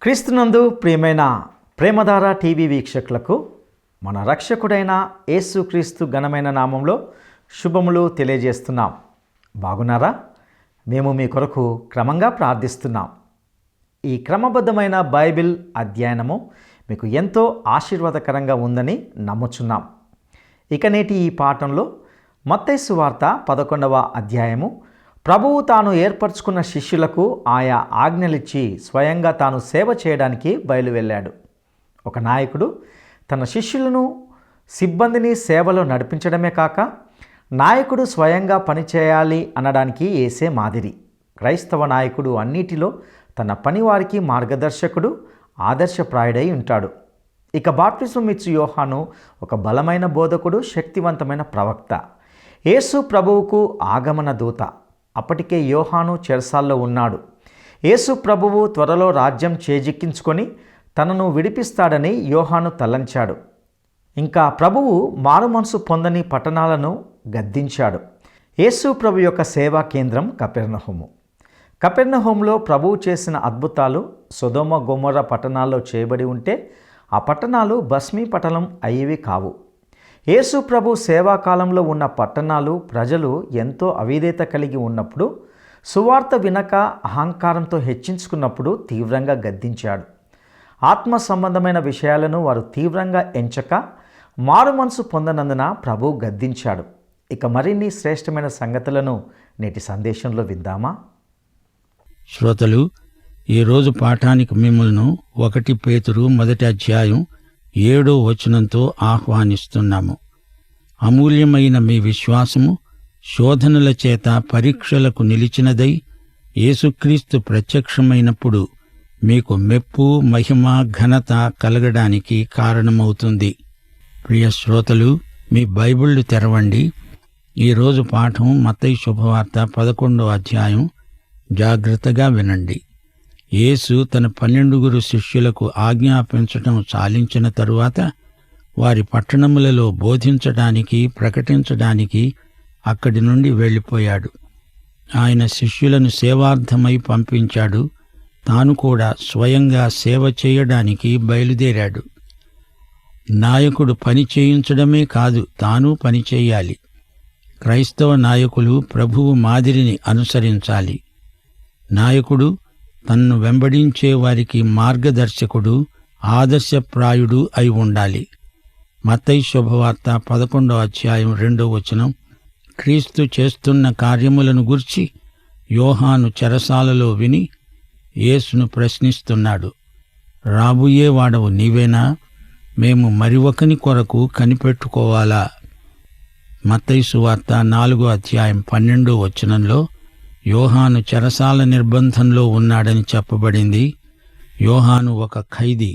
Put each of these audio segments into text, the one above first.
క్రీస్తునందు ప్రియమైన ప్రేమధార టీవీ వీక్షకులకు మన రక్షకుడైన యేసుక్రీస్తు ఘనమైన నామంలో శుభములు తెలియజేస్తున్నాం. బాగున్నారా? మేము మీ కొరకు క్రమంగా ప్రార్థిస్తున్నాం. ఈ క్రమబద్ధమైన బైబిల్ అధ్యయనము మీకు ఎంతో ఆశీర్వాదకరంగా ఉందని నమ్ముచున్నాం. ఇక నేటి ఈ పాఠంలో మత్తయి సువార్త 11వ అధ్యాయము ప్రభువు తాను ఏర్పరచుకున్న శిష్యులకు ఆయా ఆజ్ఞలిచ్చి స్వయంగా తాను సేవ చేయడానికి బయలువెళ్ళాడు. ఒక నాయకుడు తన శిష్యులను సిబ్బందిని సేవలో నడిపించడమే కాక నాయకుడు స్వయంగా పనిచేయాలి అనడానికి యేసే మాదిరి. క్రైస్తవ నాయకుడు అన్నిటిలో తన పనివారికి మార్గదర్శకుడు, ఆదర్శప్రాయుడై ఉంటాడు. ఇక బాప్తిస్మం ఇచ్చు యోహాను ఒక బలమైన బోధకుడు, శక్తివంతమైన ప్రవక్త, యేసు ప్రభువుకు ఆగమన దూత. అప్పటికే యోహాను చెరసాల్లో ఉన్నాడు. యేసు ప్రభువు త్వరలో రాజ్యం చేజిక్కించుకొని తనను విడిపిస్తాడని యోహాను తలంచాడు. ఇంకా ప్రభువు మారుమనసు పొందని పట్టణాలను గద్దించాడు. యేసు ప్రభు యొక్క సేవా కేంద్రం కపెర్నహూము. కపెర్నహూములో ప్రభువు చేసిన అద్భుతాలు సొదొమ గొమొర్రా పట్టణాల్లో చేయబడి ఉంటే ఆ పట్టణాలు భస్మీపటలం అయ్యేవి కావు. యేసు ప్రభు సేవాకాలంలో ఉన్న పట్టణాలు ప్రజలు ఎంతో అవిధేయత కలిగి ఉన్నప్పుడు, సువార్త వినక అహంకారంతో హెచ్చించుకున్నప్పుడు తీవ్రంగా గద్దించాడు. ఆత్మ సంబంధమైన విషయాలను వారు తీవ్రంగా ఎంచక మారు మనసు పొందనందున ప్రభు గద్దించాడు. ఇక మరిన్ని శ్రేష్టమైన సంగతులను నేటి సందేశంలో విందామా? శ్రోతలు, ఈరోజు పాఠానికి మిమ్మల్ని 1 పేతురు 1వ అధ్యాయం 7వ వచనంతో ఆహ్వానిస్తున్నాము. అమూల్యమైన మీ విశ్వాసము శోధనల చేత పరీక్షలకు నిలిచినదై యేసుక్రీస్తు ప్రత్యక్షమైనప్పుడు మీకు మెప్పు, మహిమ, ఘనత కలగడానికి కారణమవుతుంది. ప్రియ శ్రోతలు, మీ బైబిళ్లు తెరవండి. ఈరోజు పాఠం మత్తయి శుభవార్త 11వ అధ్యాయం. జాగ్రత్తగా వినండి. యేసు తన 12 శిష్యులకు ఆజ్ఞాపించటం చాలించిన తరువాత వారి పట్టణములలో బోధించడానికి, ప్రకటించడానికి అక్కడి నుండి వెళ్ళిపోయాడు. ఆయన శిష్యులను సేవార్థమై పంపించాడు. తాను కూడా స్వయంగా సేవ చేయడానికి బయలుదేరాడు. నాయకుడు పని చేయించడమే కాదు, తాను పనిచేయాలి. క్రైస్తవ నాయకులు ప్రభువు మాదిరిని అనుసరించాలి. నాయకుడు తన్ను వెంబడించే వారికి మార్గదర్శకుడు, ఆదర్శప్రాయుడు అయి ఉండాలి. మత్తయి శుభవార్త 11వ అధ్యాయం 2వ వచనం. క్రీస్తు చేస్తున్న కార్యములను గూర్చి యోహాను చెరసాలలో విని యేసును ప్రశ్నిస్తున్నాడు. రాబోయేవాడవు నీవేనా? మేము మరి ఒకని కొరకు కనిపెట్టుకోవాలా? మత్తయి సువార్త 4వ అధ్యాయం 12వ వచనంలో యోహాను చెరసాల నిర్బంధంలో ఉన్నాడని చెప్పబడింది. యోహాను ఒక ఖైదీ.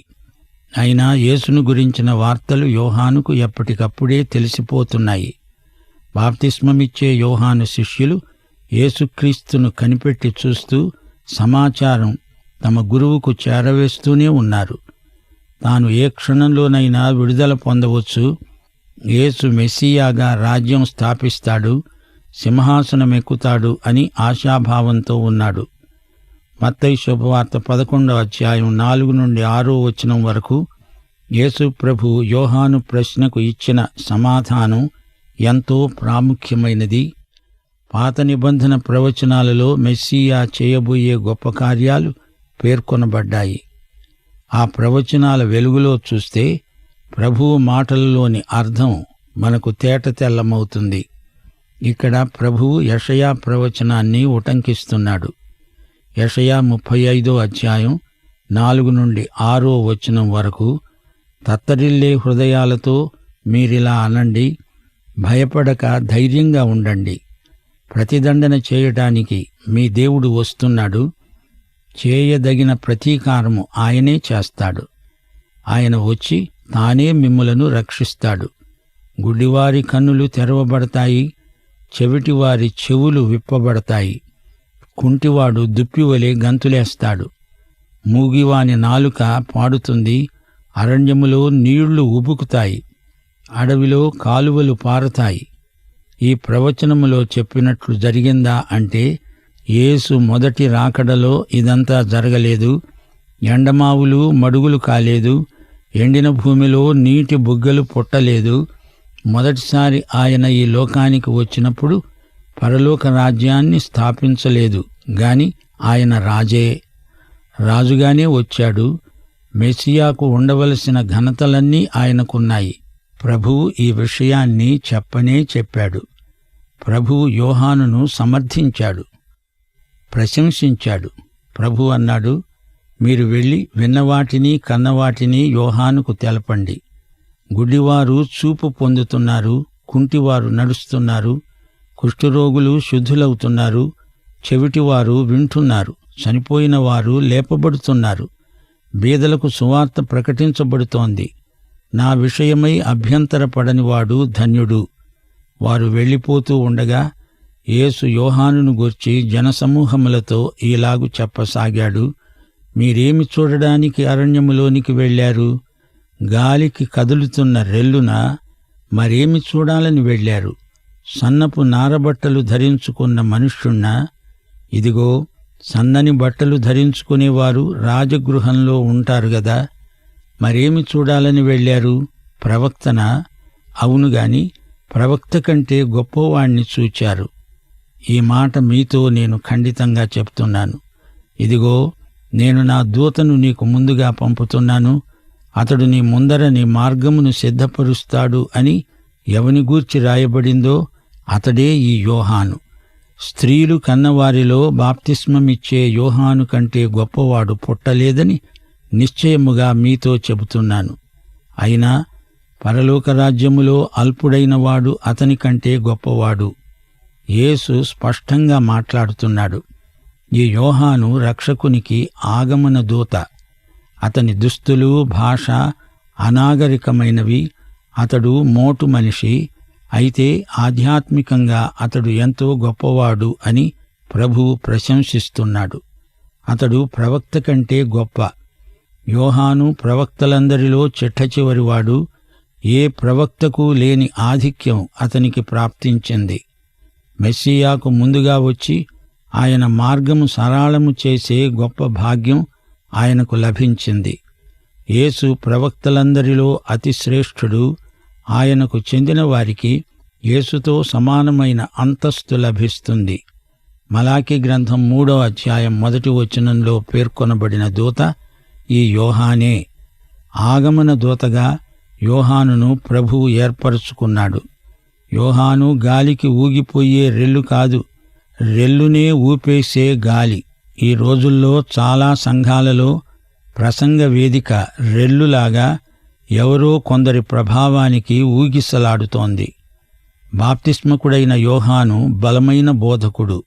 అయినా యేసును గురించిన వార్తలు యోహానుకు ఎప్పటికప్పుడే తెలిసిపోతున్నాయి. బాప్తిస్మమిచ్చే యోహాను శిష్యులు యేసుక్రీస్తును కనిపెట్టి చూస్తూ సమాచారం తమ గురువుకు చేరవేస్తూనే ఉన్నారు. తాను ఏ క్షణంలోనైనా విడుదల పొందవచ్చు, యేసు మెస్సియాగా రాజ్యం స్థాపిస్తాడు, సింహాసనమెక్కుతాడు అని ఆశాభావంతో ఉన్నాడు. మత్తయి శుభవార్త 11వ అధ్యాయం 4 నుండి 6వ వచనం వరకు యేసు ప్రభు యోహాను ప్రశ్నకు ఇచ్చిన సమాధానం ఎంతో ప్రాముఖ్యమైనది. పాత నిబంధన ప్రవచనాలలో మెస్సియా చేయబోయే గొప్ప కార్యాలు పేర్కొనబడ్డాయి. ఆ ప్రవచనాల వెలుగులో చూస్తే ప్రభువు మాటలలోని అర్థం మనకు తేటతెల్లమవుతుంది. ఇక్కడ ప్రభువు యెషయా ప్రవచనాన్ని ఉటంకిస్తున్నాడు. యెషయా 35వ అధ్యాయం 4 నుండి 6వ వచనం వరకు, తత్తరిల్లే హృదయాలతో మీరిలా అనండి, భయపడక ధైర్యంగా ఉండండి. ప్రతిదండన చేయటానికి మీ దేవుడు వస్తున్నాడు. చేయదగిన ప్రతీకారము ఆయనే చేస్తాడు. ఆయన వచ్చి తానే మిమ్ములను రక్షిస్తాడు. గుడ్డివారి కన్నులు తెరవబడతాయి, చెవిటివారి చెవులు విప్పబడతాయి. కుంటివాడు దుప్పివలే గంతులేస్తాడు. మూగివాని నాలుక పాడుతుంది. అరణ్యములో నీళ్లు ఉబుకుతాయి, అడవిలో కాలువలు పారుతాయి. ఈ ప్రవచనములో చెప్పినట్లు జరిగిందా అంటే యేసు మొదటి రాకడలో ఇదంతా జరగలేదు. ఎండమావులు మడుగులు కాలేదు, ఎండిన భూమిలో నీటి బుగ్గలు పుట్టలేదు. మొదటిసారి ఆయన ఈ లోకానికి వచ్చినప్పుడు పరలోక రాజ్యాన్ని స్థాపించలేదు గాని ఆయన రాజుగానే వచ్చాడు. మెస్సియాకు ఉండవలసిన ఘనతలన్నీ ఆయనకున్నాయి. ప్రభువు ఈ విషయాన్ని చెప్పాడు. ప్రభువు యోహానును సమర్థించాడు, ప్రశంసించాడు. ప్రభు అన్నాడు, మీరు వెళ్ళి విన్నవాటిని కన్నవాటిని యోహానుకు తెలపండి. గుడ్డివారు చూపు పొందుతున్నారు, కుంటివారు నడుస్తున్నారు, కుష్ఠరోగులు శుద్ధులవుతున్నారు, చెవిటివారు వింటున్నారు, చనిపోయిన వారు లేపబడుతున్నారు, బీదలకు సువార్త ప్రకటించబడుతోంది. నా విషయమై అభ్యంతరపడనివాడు ధన్యుడు. వారు వెళ్ళిపోతూ ఉండగా యేసు యోహానును గూర్చి జనసమూహములతో ఈలాగు చెప్పసాగాడు, మీరేమి చూడడానికి అరణ్యములోనికి వెళ్ళారు? గాలికి కదులుతున్న రెల్లునా? మరేమి చూడాలని వెళ్ళారు? సన్నపు నారబట్టలు ధరించుకున్న మనుష్యుణ్ణా? ఇదిగో, సన్నని బట్టలు ధరించుకునేవారు రాజగృహంలో ఉంటారు గదా. మరేమి చూడాలని వెళ్ళారు? ప్రవక్తనా? అవునుగాని ప్రవక్త కంటే గొప్పవాణ్ణి చూచారు. ఈ మాట మీతో నేను ఖండితంగా చెప్తున్నాను. ఇదిగో, నేను నా దూతను నీకు ముందుగా పంపుతున్నాను. అతడు నీ ముందర నీ మార్గమును సిద్ధపరుస్తాడు అని ఎవని గూర్చి రాయబడిందో అతడే ఈ యోహాను. స్త్రీలు కన్నవారిలో బాప్తిస్మమిచ్చే యోహాను కంటే గొప్పవాడు పుట్టలేదని నిశ్చయముగా మీతో చెబుతున్నాను. అయినా పరలోక రాజ్యములో అల్పుడైన వాడు అతని కంటే గొప్పవాడు. యేసు స్పష్టంగా మాట్లాడుతున్నాడు. ఈ యోహాను రక్షకునికి ఆగమన దూత. అతని దుస్తులు, భాష అనాగరికమైనవి. అతడు మోటు మనిషి, అయితే ఆధ్యాత్మికంగా అతడు ఎంతో గొప్పవాడు అని ప్రభువు ప్రశంసిస్తున్నాడు. అతడు ప్రవక్త కంటే గొప్ప. యోహాను ప్రవక్తలందరిలో చిట్టచివరివాడు. ఏ ప్రవక్తకు లేని ఆధిక్యం అతనికి ప్రాప్తించింది. మెస్సియాకు ముందుగా వచ్చి ఆయన మార్గము సరళము చేసే గొప్ప భాగ్యం ఆయనకు లభించింది. యేసు ప్రవక్తలందరిలో అతి శ్రేష్ఠుడు. ఆయనకు చెందిన వారికి యేసుతో సమానమైన అంతస్తు లభిస్తుంది. మలాకి గ్రంథం 3వ అధ్యాయం 1వ వచనంలో పేర్కొనబడిన దూత ఈ యోహానే. ఆగమన దూతగా యోహానును ప్రభువు ఏర్పరచుకున్నాడు. యోహాను గాలికి ఊగిపోయే రెల్లు కాదు, రెల్లునే ఊపేసే గాలి. ఈ రోజుల్లో చాలా సంఘాలలో ప్రసంగ వేదిక రెల్లులాగా ఎవరో కొందరి ప్రభావానికి ఊగిసలాడుతోంది. బాప్తిస్మకుడైన యోహాను బలమైన బోధకుడు.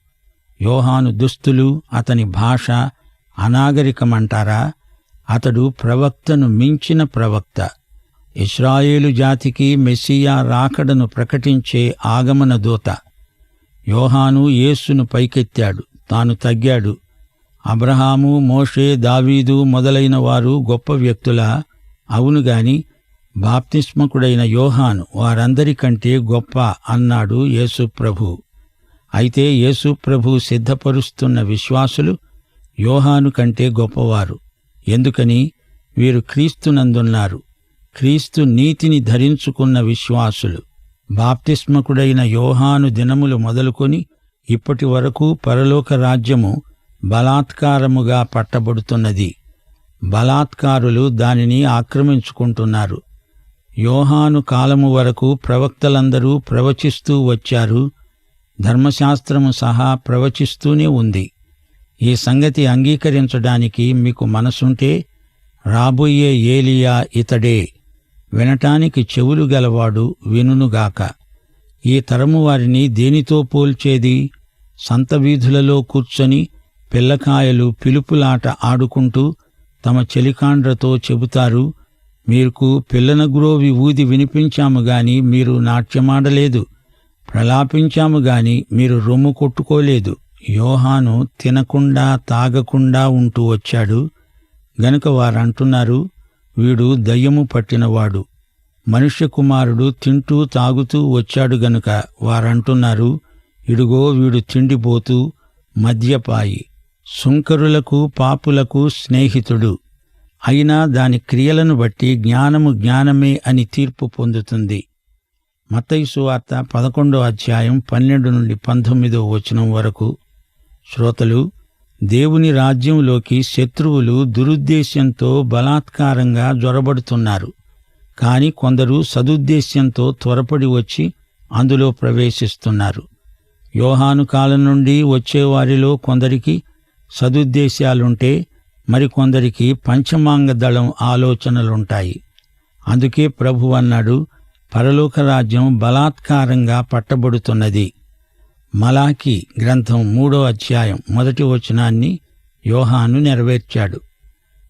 యోహాను దుస్తులు, అతని భాష అనాగరికమంటారా? అతడు ప్రవక్తను మించిన ప్రవక్త. ఇశ్రాయేలు జాతికి మెస్సియా రాకడను ప్రకటించే ఆగమన దూత. యోహాను యేసును పైకెత్తాడు, తాను తగ్గాడు. అబ్రహాము, మోషే, దావీదు మొదలైన వారు గొప్ప వ్యక్తులా? అవునుగాని బాప్తిస్మకుడైన యోహాను వారందరికంటే గొప్ప అన్నాడు యేసుప్రభు. అయితే యేసుప్రభు సిద్ధపరుస్తున్న విశ్వాసులు యోహాను కంటే గొప్పవారు. ఎందుకని? వీరు క్రీస్తునందున్నారు. క్రీస్తు నీతిని ధరించుకున్న విశ్వాసులు. బాప్తిస్మకుడైన యోహాను దినములు మొదలుకొని ఇప్పటి వరకు పరలోక రాజ్యము బలాత్కారముగా పట్టబడుతున్నది. బలాత్కారులు దానిని ఆక్రమించుకుంటున్నారు. యోహాను కాలము వరకు ప్రవక్తలందరూ ప్రవచిస్తూ వచ్చారు. ధర్మశాస్త్రము సహా ప్రవచిస్తూనే ఉంది. ఈ సంగతి అంగీకరించడానికి మీకు మనసుంటే రాబోయే ఏలియా ఇతడే. వినటానికి చెవులు గలవాడు వినుగాక. ఈ తరము వారిని దేనితో పోల్చేది? సంత వీధులలో కూర్చొని పిల్లకాయలు పిలుపులాట ఆడుకుంటూ తమ చెలికాండ్రతో చెబుతారు, మీకు పిల్లనగ్రోవి ఊది వినిపించాము గాని మీరు నాట్యమాడలేదు, ప్రలాపించాము గాని మీరు రొమ్ము కొట్టుకోలేదు. యోహాను తినకుండా తాగకుండా ఉంటూ వచ్చాడు గనుక వారంటున్నారు, వీడు దయ్యము పట్టినవాడు. మనుష్య కుమారుడు తింటూ తాగుతూ వచ్చాడు గనుక వారంటున్నారు, ఇడుగో వీడు తిండిపోతూ మద్యపాయి, సుంకరులకు పాపులకు స్నేహితుడు. అయినా దాని క్రియలను బట్టి జ్ఞానము జ్ఞానమే అని తీర్పు పొందుతుంది. మత్తయి సువార్త 11వ అధ్యాయం 12 నుండి 19వ వచనం వరకు. శ్రోతలు, దేవుని రాజ్యంలోకి శత్రువులు దురుద్దేశ్యంతో బలాత్కారంగా జొరబడుతున్నారు. కాని కొందరు సదుద్దేశ్యంతో త్వరపడి వచ్చి అందులో ప్రవేశిస్తున్నారు. యోహాను కాలం నుండి వచ్చేవారిలో కొందరికి సదుద్దేశాలుంటే మరికొందరికి పంచమాంగ దళం ఆలోచనలుంటాయి. అందుకే ప్రభువు అన్నాడు, పరలోక రాజ్యం బలాత్కారంగా పట్టబడుతున్నది. మలాకి గ్రంథం 3వ అధ్యాయం 1వ వచనాన్ని యోహాను నెరవేర్చాడు.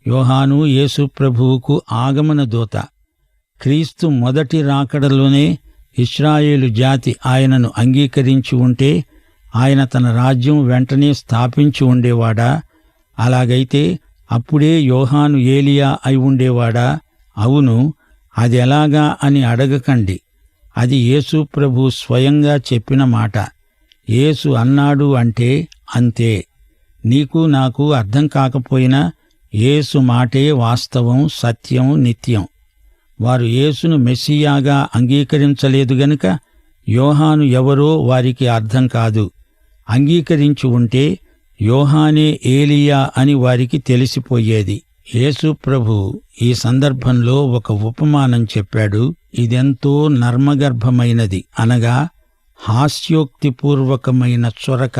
యోహాను యేసు ప్రభువుకు ఆగమన దూత. క్రీస్తు మొదటి రాకడలోనే ఇశ్రాయేలు జాతి ఆయనను అంగీకరించి ఉంటే ఆయన తన రాజ్యం వెంటనే స్థాపించి ఉండేవాడా? అలాగైతే అప్పుడే యోహాను ఏలియా అయి ఉండేవాడా? అవును, అది ఎలాగా అని అడగకండి. అది యేసు ప్రభు స్వయంగా చెప్పిన మాట. యేసు అన్నాడు అంటే అంతే. నీకు నాకు అర్థం కాకపోయినా యేసు మాటే వాస్తవం, సత్యం, నిత్యం. వారు యేసును మెస్సియాగా అంగీకరించలేదు గనుక యోహాను ఎవరో వారికి అర్థం కాదు. అంగీకరించి ఉంటే యోహానే ఏలియా అని వారికి తెలిసిపోయేది. యేసు ప్రభు ఈ సందర్భంలో ఒక ఉపమానం చెప్పాడు. ఇదెంతో నర్మగర్భమైనది, అనగా హాస్యోక్తిపూర్వకమైన చొరక.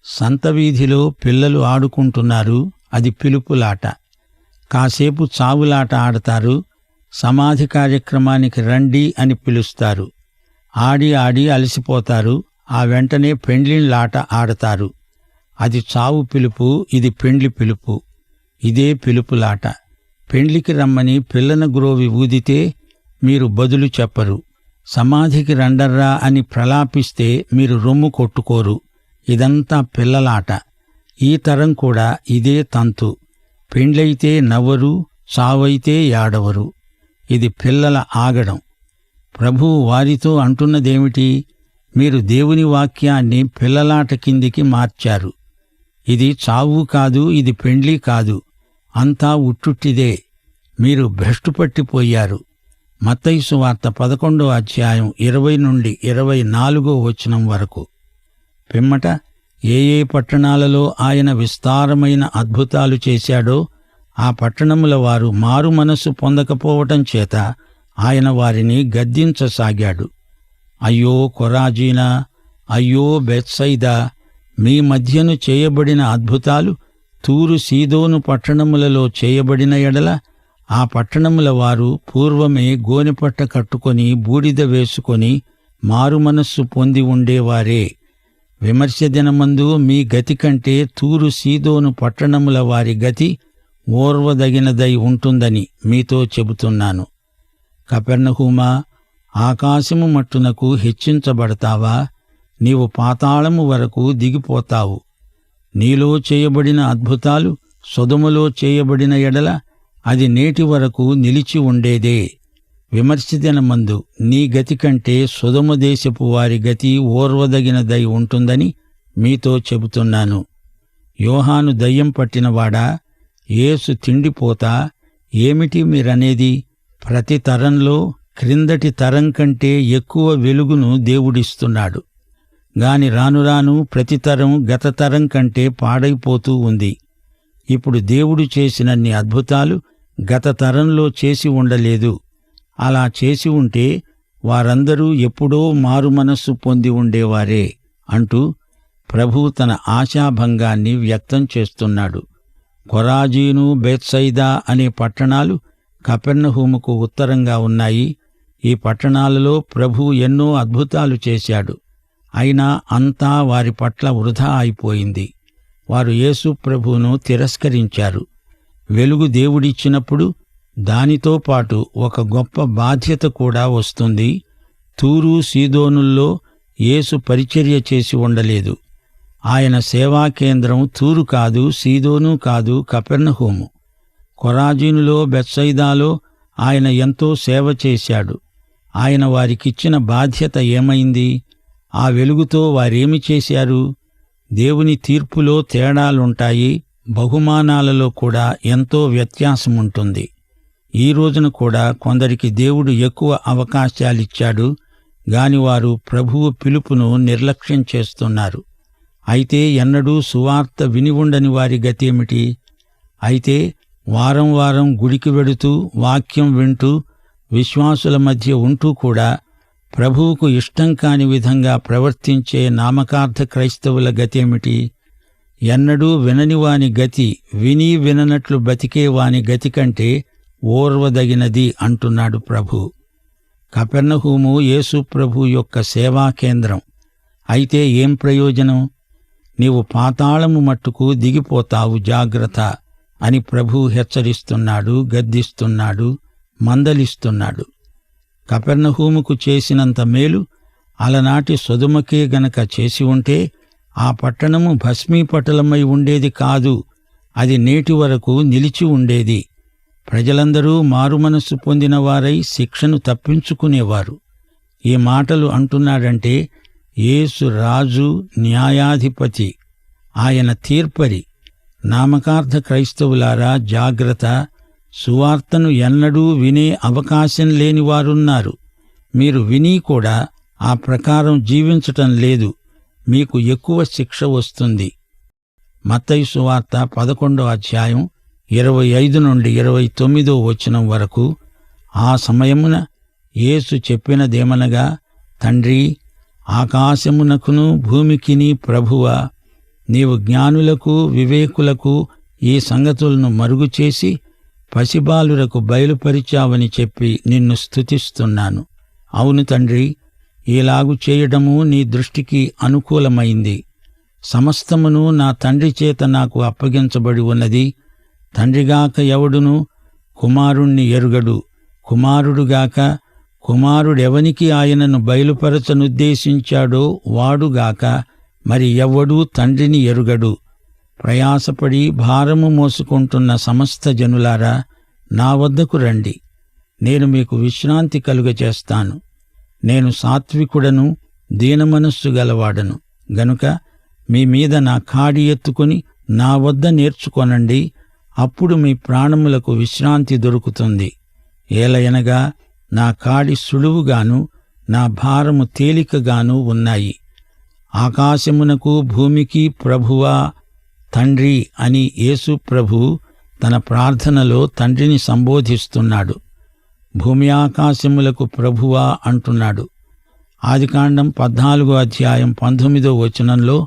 సంతవీధిలో పిల్లలు ఆడుకుంటున్నారు, అది పిలుపులాట. కాసేపు చావులాట ఆడతారు, సమాధి కార్యక్రమానికి రండి అని పిలుస్తారు. ఆడి ఆడి అలసిపోతారు, ఆ వెంటనే పెండ్లిళ్ళాట ఆడతారు. అది చావు పిలుపు, ఇది పెండ్లి పిలుపు. ఇదే పిలుపులాట. పెండ్లికి రమ్మని పిల్లన గ్రోవి ఊదితే మీరు బదులు చెప్పరు. సమాధికి రండర్రా అని ప్రలాపిస్తే మీరు రొమ్ము కొట్టుకోరు. ఇదంతా పిల్లలాట. ఈ తరం కూడా ఇదే తంతు. పెండ్లైతే నవ్వరు, చావైతే యాడవరు. ఇది పిల్లల ఆగడం. ప్రభువు వారితో అంటున్నదేమిటి? మీరు దేవుని వాక్యాన్ని పిల్లలాట కిందికి మార్చారు. ఇది చావు కాదు, ఇది పెండ్లి కాదు, అంతా ఉట్టుట్టిదే. మీరు భ్రష్టుపట్టిపోయారు. మత్తయి సువార్త 11వ అధ్యాయం 20 నుండి 24వ వచనం వరకు. పిమ్మట ఏ ఏ పట్టణాలలో ఆయన విస్తారమైన అద్భుతాలు చేశాడో ఆ పట్టణముల వారు మారు మనస్సు పొందకపోవటం చేత ఆయన వారిని గద్దించసాగాడు. అయ్యో కొరాజీనా, అయ్యో బెత్సైదా, మీ మధ్యను చేయబడిన అద్భుతాలు తూరు సీదోను పట్టణములలో చేయబడిన ఎడల ఆ పట్టణముల వారు పూర్వమే గోనెపట్ట కట్టుకొని బూడిద వేసుకొని మారుమనస్సు పొంది ఉండేవారే. విమర్శ దినమందు మీ గతి కంటే తూరు సీదోను పట్టణముల వారి గతి ఓర్వదగినదై ఉంటుందని మీతో చెబుతున్నాను. కపెర్నహూమా, ఆకాశము మట్టునకు హెచ్చించబడతావా? నీవు పాతాళము వరకు దిగిపోతావు. నీలో చేయబడిన అద్భుతాలు సొదొములో చేయబడిన ఎడల అది నేటి వరకు నిలిచి ఉండేదే. విమర్శ దినమందు నీ గతి కంటే సొదొమ దేశపు వారి గతి ఓర్వదగినదై ఉంటుందని మీతో చెబుతున్నాను. యోహాను దయ్యం పట్టినవాడా? యేసు తిండిపోతా? ఏమిటి మీరనేది? ప్రతి తరంలో క్రిందటి తరం కంటే ఎక్కువ వెలుగును దేవుడిస్తున్నాడు. గాని రాను రాను ప్రతి తరం గత తరం కంటే పాడైపోతూ ఉంది. ఇప్పుడు దేవుడు చేసినన్ని అద్భుతాలు గత తరంలో చేసి ఉండలేదు. అలా చేసి ఉంటే వారందరూ ఎప్పుడో మారుమనస్సు పొంది ఉండేవారే అంటూ ప్రభువు తన ఆశాభంగాన్ని వ్యక్తం చేస్తున్నాడు. కొరాజీను, బెత్సైదా అనే పట్టణాలు కపెర్నహూముకు ఉత్తరంగా ఉన్నాయి. ఈ పట్టణాలలో ప్రభువు ఎన్నో అద్భుతాలు చేశాడు. అయినా అంతా వారి పట్ల వృధా అయిపోయింది. వారు యేసు ప్రభువును తిరస్కరించారు. వెలుగు దేవుడిచ్చినప్పుడు దానితో పాటు ఒక గొప్ప బాధ్యత కూడా వస్తుంది. తూరు సీదోనుల్లో యేసు పరిచర్య చేసి ఉండలేదు. ఆయన సేవా కేంద్రం తూరు కాదు, సీదోను కాదు, కపెర్నహూము. కొరాజీనులో, బెత్సైదాలో ఆయన ఎంతో సేవ చేశాడు. ఆయన వారికిచ్చిన బాధ్యత ఏమైంది? ఆ వెలుగుతో వారేమి చేశారు? దేవుని తీర్పులో తేడాలుంటాయి, బహుమానాలలో కూడా ఎంతో వ్యత్యాసముంటుంది. ఈ రోజున కూడా కొందరికి దేవుడు ఎక్కువ అవకాశాలిచ్చాడు గాని వారు ప్రభువు పిలుపును నిర్లక్ష్యం చేస్తున్నారు. అయితే ఎన్నడూ సువార్త విని ఉండని వారి గతేమిటి? అయితే వారం వారం గుడికి వెడుతూ వాక్యం వింటూ విశ్వాసుల మధ్య ఉంటూ కూడా ప్రభువుకు ఇష్టం కాని విధంగా ప్రవర్తించే నామకార్థ క్రైస్తవుల గతేమిటి? ఎన్నడూ వినని వాని గతి విని విననట్లు బతికే వాని గతి కంటే ఓర్వదగినది అంటున్నాడు ప్రభు. కపెర్నహూము యేసు ప్రభు యొక్క సేవా కేంద్రం. అయితే ఏం ప్రయోజనం? నీవు పాతాళము మట్టుకు దిగిపోతావు, జాగ్రత్త అని ప్రభు హెచ్చరిస్తున్నాడు, గద్దిస్తున్నాడు, మందలిస్తున్నాడు. కపెర్నహూముకు చేసినంత మేలు అలనాటి సొదొమకే గనక చేసి ఉంటే ఆ పట్టణము భస్మీపటలమై ఉండేది కాదు, అది నేటి వరకు నిలిచి ఉండేది. ప్రజలందరూ మారుమనస్సు పొందినవారై శిక్షను తప్పించుకునేవారు. ఈ మాటలు అంటున్నాడంటే యేసు రాజు, న్యాయాధిపతి, ఆయన తీర్పరి. నామకార్థ క్రైస్తవులారా జాగ్రత్త, సువార్తను ఎన్నడూ వినే అవకాశం లేని వారున్నారు. మీరు విని కూడా ఆ ప్రకారం జీవించటం లేదు, మీకు ఎక్కువ శిక్ష వస్తుంది. మత్తయి సువార్త 11వ అధ్యాయం 25 నుండి 29 వచనం వరకు. ఆ సమయమున యేసు చెప్పినదేమనగా, తండ్రి, ఆకాశమునకును భూమికిని ప్రభువా, నీవు జ్ఞానులకు వివేకులకు ఈ సంగతులను మరుగుచేసి పసిబాలురకు బయలుపరిచావని చెప్పి నిన్ను స్తుతిస్తున్నాను. అవును తండ్రి, ఈలాగు చేయడము నీ దృష్టికి అనుకూలమైంది. సమస్తమును నా తండ్రి చేత నాకు అప్పగించబడి ఉన్నది. తండ్రిగాక ఎవడును కుమారుణ్ణి ఎరుగడు, కుమారుడుగాక కుమారుడెవనికి ఆయనను బయలుపరచనుద్దేశించాడో వాడుగాక మరి ఎవ్వడూ తండ్రిని ఎరుగడు. ప్రయాసపడి భారము మోసుకుంటున్న సమస్త జనులారా, నా వద్దకు రండి, నేను మీకు విశ్రాంతి కలుగచేస్తాను. నేను సాత్వికుడను, దీనమనస్సు గలవాడను గనుక మీ మీద నా కాడి ఎత్తుకుని నా వద్ద నేర్చుకొనండి, అప్పుడు మీ ప్రాణములకు విశ్రాంతి దొరుకుతుంది. ఏలయనగా నా కాడి సులువుగాను నా భారము తేలికగాను ఉన్నాయి. ఆకాశమునకు భూమికి ప్రభువా, తండ్రి అని యేసు ప్రభు తన ప్రార్థనలో తండ్రిని సంబోధిస్తున్నాడు. భూమి ఆకాశములకు ప్రభువా అంటున్నాడు. ఆదికాండం 14వ అధ్యాయం 19వ వచనంలో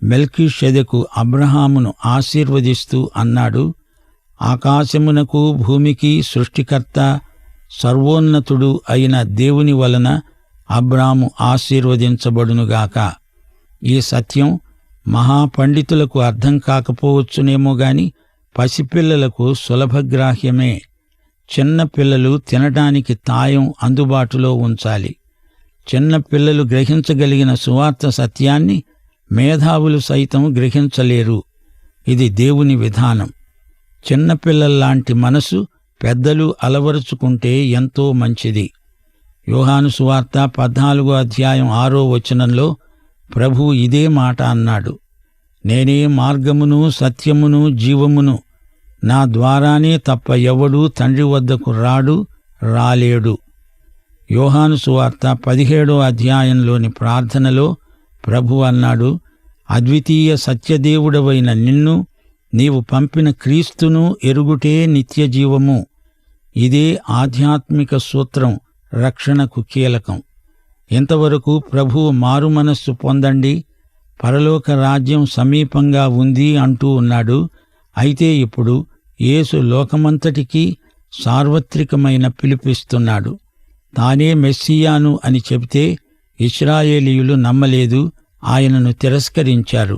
మెల్కీషెదెకు అబ్రహామును ఆశీర్వదిస్తూ అన్నాడు, ఆకాశమునకు భూమికి సృష్టికర్త సర్వోన్నతుడు అయిన దేవుని వలన అబ్రాము ఆశీర్వదించబడునుగాక. ఈ సత్యం మహాపండితులకు అర్థం కాకపోవచ్చునేమో గాని పసిపిల్లలకు సులభగ్రాహ్యమే. చిన్న పిల్లలు తినడానికి తాయం అందుబాటులో ఉంచాలి. చిన్న పిల్లలు గ్రహించగలిగిన సువార్త సత్యాన్ని మేధావులు సైతం గ్రహించలేరు. ఇది దేవుని విధానం. చిన్నపిల్లల్లాంటి మనసు పెద్దలు అలవరుచుకుంటే ఎంతో మంచిది. యోహాను సువార్త 14వ అధ్యాయం 6వ వచనంలో ప్రభువు ఇదే మాట అన్నాడు, నేనే మార్గమును సత్యమును జీవమును, నా ద్వారానే తప్ప ఎవడూ తండ్రి వద్దకు రాలేడు. యోహాను సువార్త 17వ అధ్యాయంలోని ప్రార్థనలో ప్రభు అన్నాడు, అద్వితీయ సత్యదేవుడవైన నిన్ను, నీవు పంపిన క్రీస్తును ఎరుగుటే నిత్యజీవము. ఇదే ఆధ్యాత్మిక సూత్రం, రక్షణకు కీలకం. ఇంతవరకు ప్రభువు మారుమనస్సు పొందండి, పరలోక రాజ్యం సమీపంగా ఉంది అంటూ ఉన్నాడు. అయితే ఇప్పుడు యేసు లోకమంతటికీ సార్వత్రికమైన పిలుపిస్తున్నాడు. తానే మెస్సియాను అని చెబితే ఇశ్రాయేలీయులు నమ్మలేదు, ఆయనను తిరస్కరించారు.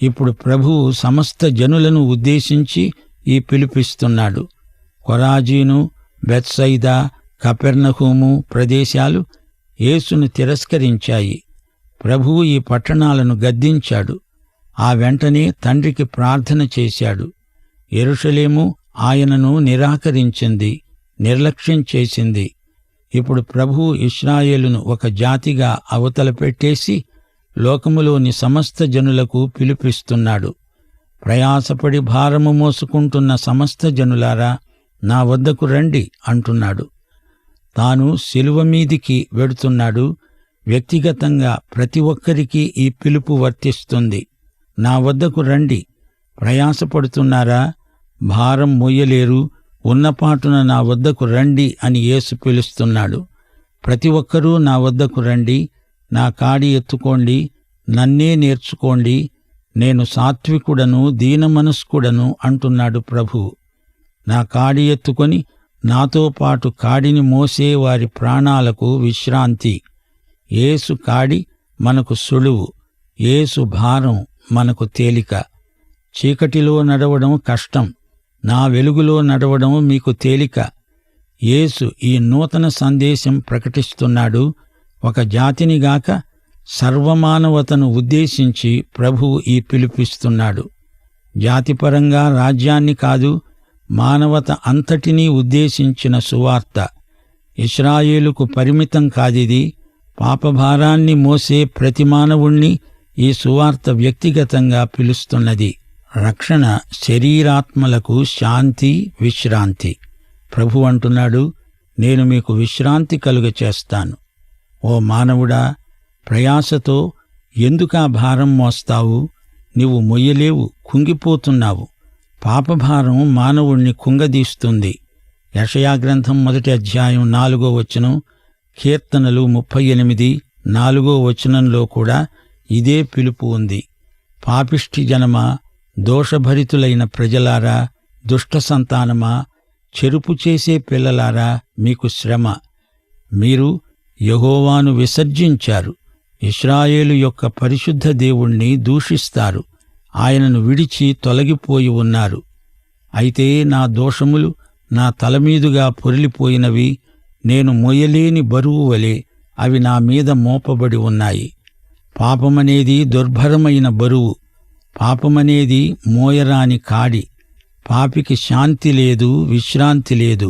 ఇప్పుడు ప్రభువు సమస్త జనులను ఉద్దేశించి ఈ పిలుపిస్తున్నాడు. కొరాజీను, బెత్సైదా, కపెర్నహూము ప్రదేశాలు యేసును తిరస్కరించాయి. ప్రభువు ఈ పట్టణాలను గద్దించాడు. ఆ వెంటనే తండ్రికి ప్రార్థన చేశాడు. యెరూషలేము ఆయనను నిరాకరించింది, నిర్లక్ష్యం చేసింది. ఇప్పుడు ప్రభువు ఇశ్రాయేలును ఒక జాతిగా అవతల పెట్టేసి లోకములోని సమస్త జనులకు పిలుపిస్తున్నాడు. ప్రయాసపడి భారము మోసుకుంటున్న సమస్త జనులారా, నా వద్దకు రండి అంటున్నాడు. తాను శిలువ మీదికి వెడుతున్నాడు. వ్యక్తిగతంగా ప్రతి ఒక్కరికి ఈ పిలుపు వర్తిస్తుంది. నా వద్దకు రండి. ప్రయాసపడుతున్నారా? భారం మోయలేరు? ఉన్నపాటున నా వద్దకు రండి అని యేసు పిలుస్తున్నాడు. ప్రతి ఒక్కరూ నా వద్దకు రండి, నా కాడి ఎత్తుకోండి, నన్నే నేర్చుకోండి, నేను సాత్వికుడను దీనమనస్కుడను అంటున్నాడు ప్రభువు. నా కాడి ఎత్తుకొని నాతో పాటు కాడిని మోసే వారి ప్రాణాలకు విశ్రాంతి. యేసు కాడి మనకు సులువు, యేసు భారం మనకు తేలిక. చీకటిలో నడవడం కష్టం, నా వెలుగులో నడవడం మీకు తేలిక. యేసు ఈ నూతన సందేశం ప్రకటిస్తున్నాడు. ఒక జాతినిగాక సర్వమానవతను ఉద్దేశించి ప్రభువు ఈ పిలుపిస్తున్నాడు. జాతిపరంగా రాజ్యాన్ని కాదు, మానవత అంతటినీ ఉద్దేశించిన సువార్త. ఇశ్రాయేలుకు పరిమితం కాదిది. పాపభారాన్ని మోసే ప్రతి మానవుణ్ణి ఈ సువార్త వ్యక్తిగతంగా పిలుస్తున్నది. రక్షణ శరీరాత్మలకు శాంతి, విశ్రాంతి. ప్రభు అంటున్నాడు, నేను మీకు విశ్రాంతి కలుగచేస్తాను. ఓ మానవుడా, ప్రయాసతో ఎందుకా భారం మోస్తావు? నీవు మొయ్యలేవు, కుంగిపోతున్నావు. పాపభారం మానవుణ్ణి కుంగదీస్తుంది. యెషయా గ్రంథం 1వ అధ్యాయం 4వ వచనం, కీర్తనలు 38 4వ వచనంలో కూడా ఇదే పిలుపు ఉంది. పాపిష్ఠి జనమా, దోషభరితులైన ప్రజలారా, దుష్ట సంతానమా, చెరుపు చేసే పిల్లలారా, మీకు శ్రమ. మీరు యెహోవాను విసర్జించారు, ఇశ్రాయేలు యొక్క పరిశుద్ధ దేవుణ్ణి దూషిస్తారు, ఆయనను విడిచి తొలగిపోయి ఉన్నారు. అయితే నా దోషములు నా తలమీదుగా పొరిలిపోయినవి, నేను మోయలేని బరువు వలె అవి నా మీద మోపబడి ఉన్నాయి. పాపమనేది దుర్భరమైన బరువు, పాపమనేది మోయరాని కాడి. పాపికి శాంతి లేదు, విశ్రాంతి లేదు.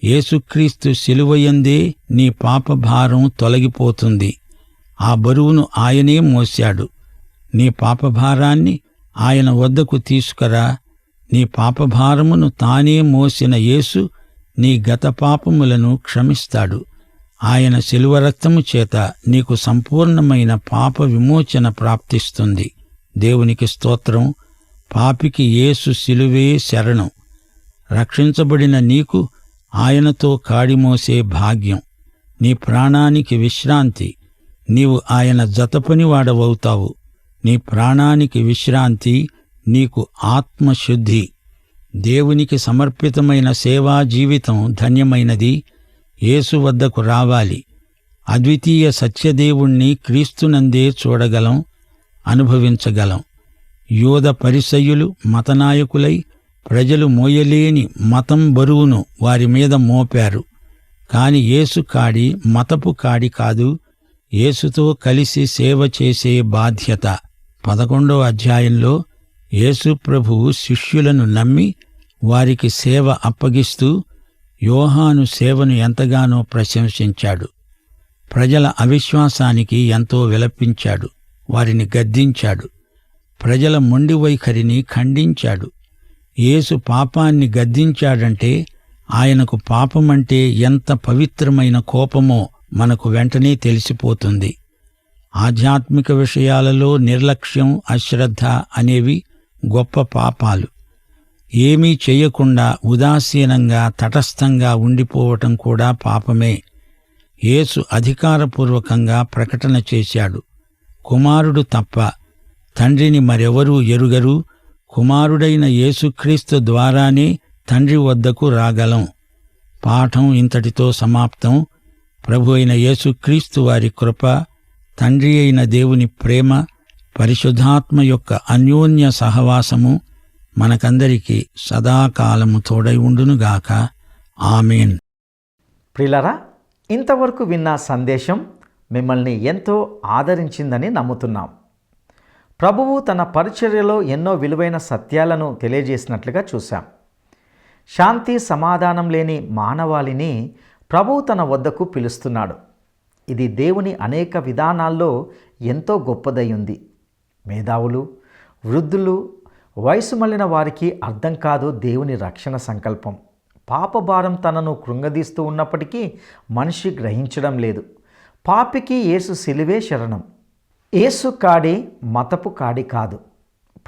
యేసుక్రీస్తు శిలువయందే నీ పాపభారం తొలగిపోతుంది. ఆ బరువును ఆయనే మోశాడు. నీ పాపభారాన్ని ఆయన వద్దకు తీసుకురా. నీ పాపభారమును తానే మోసిన యేసు నీ గత పాపములను క్షమిస్తాడు. ఆయన శిలువ రక్తము చేత నీకు సంపూర్ణమైన పాప విమోచన ప్రాప్తిస్తుంది. దేవునికి స్తోత్రం. పాపికి యేసు శిలువే శరణం. రక్షించబడిన నీకు ఆయనతో కాడిమోసే భాగ్యం. నీ ప్రాణానికి విశ్రాంతి. నీవు ఆయన జతపనివాడవవుతావు. నీ ప్రాణానికి విశ్రాంతి, నీకు ఆత్మశుద్ధి. దేవునికి సమర్పితమైన సేవా జీవితం ధన్యమైనది. యేసు వద్దకు రావాలి. అద్వితీయ సత్యదేవుణ్ణి క్రీస్తునందే చూడగలం, అనుభవించగలం. యూద పరిసయ్యులు మతనాయకులై ప్రజలు మోయలేని మతం బరువును వారి మీద మోపారు. కాని యేసు కాడి మతపు కాడి కాదు, యేసుతో కలిసి సేవ చేసే బాధ్యత. 11వ అధ్యాయంలో యేసు ప్రభువు శిష్యులను నమ్మి వారికి సేవ అప్పగిస్తూ యోహాను సేవను ఎంతగానో ప్రశంసించాడు. ప్రజల అవిశ్వాసానికి ఎంతో విలపించాడు, వారిని గద్దించాడు. ప్రజల మొండి వైఖరిని ఖండించాడు. యేసు పాపాన్ని గద్దించాడంటే ఆయనకు పాపమంటే ఎంత పవిత్రమైన కోపమో మనకు వెంటనే తెలిసిపోతుంది. ఆధ్యాత్మిక విషయాలలో నిర్లక్ష్యం, అశ్రద్ధ అనేవి గొప్ప పాపాలు. ఏమీ చెయ్యకుండా ఉదాసీనంగా తటస్థంగా ఉండిపోవటం కూడా పాపమే. యేసు అధికారపూర్వకంగా ప్రకటన చేశాడు, కుమారుడు తప్ప తండ్రిని మరెవరూ ఎరుగరు, కుమారుడైన యేసుక్రీస్తు ద్వారానే తండ్రి వద్దకు రాగలం. పాఠం ఇంతటితో సమాప్తం. ప్రభు అయిన యేసుక్రీస్తు వారి కృప, తండ్రి అయిన దేవుని ప్రేమ, పరిశుద్ధాత్మ యొక్క అన్యోన్య సహవాసము మనకందరికీ సదాకాలము తోడై ఉండునుగాక. ఆమేన్. ప్రియులారా, ఇంతవరకు విన్న సందేశం మిమ్మల్ని ఎంతో ఆదరించిందని నమ్ముతున్నాం. ప్రభువు తన పరిచర్యలో ఎన్నో విలువైన సత్యాలను తెలియజేసినట్లుగా చూశాం. శాంతి సమాధానం లేని మానవాళిని ప్రభువు తన వద్దకు పిలుస్తున్నాడు. ఇది దేవుని అనేక విధానాల్లో ఎంతో గొప్పదై ఉంది. మేధావులు, వృద్ధులు, వయసు మళ్ళిన వారికి అర్థం కాదు దేవుని రక్షణ సంకల్పం. పాపభారం తనను కృంగదీస్తూ ఉన్నప్పటికీ మనిషి గ్రహించడం లేదు. పాపికి యేసు సిలువే శరణం. యేసు కాడి మతపు కాడి కాదు.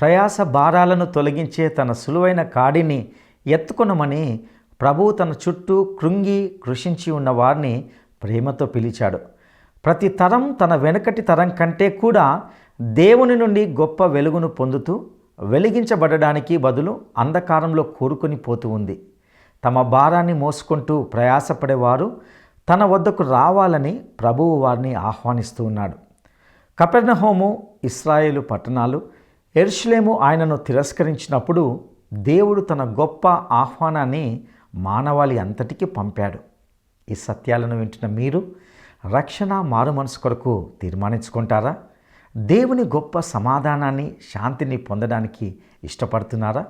ప్రయాస భారాలను తొలగించే తన సులువైన కాడిని ఎత్తుకొనమని ప్రభువు తన చుట్టూ కృంగి కృషించి ఉన్న వారిని ప్రేమతో పిలిచాడు. ప్రతి తరం తన వెనుకటి తరం కంటే కూడా దేవుని నుండి గొప్ప వెలుగును పొందుతూ వెలిగించబడడానికి బదులు అంధకారంలో కూరుకొని పోతూ ఉంది. తమ భారాన్ని మోసుకుంటూ ప్రయాసపడేవారు తన వద్దకు రావాలని ప్రభువు వారిని ఆహ్వానిస్తూ ఉన్నాడు. కపెర్నహూము, ఇశ్రాయేలు పట్టణాలు, యెరూషలేము ఆయనను తిరస్కరించినప్పుడు దేవుడు తన గొప్ప ఆహ్వానాన్ని మానవాళి అంతటికీ పంపాడు. ఈ సత్యాలను వింటున్న మీరు రక్షణ మారు మనసు కొరకు తీర్మానించుకుంటారా? దేవుని గొప్ప సమాధానాన్ని, శాంతిని పొందడానికి ఇష్టపడుతున్నారా?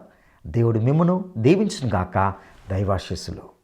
దేవుడు మిమ్మును దీవించును గాక. దైవాశీస్సులు.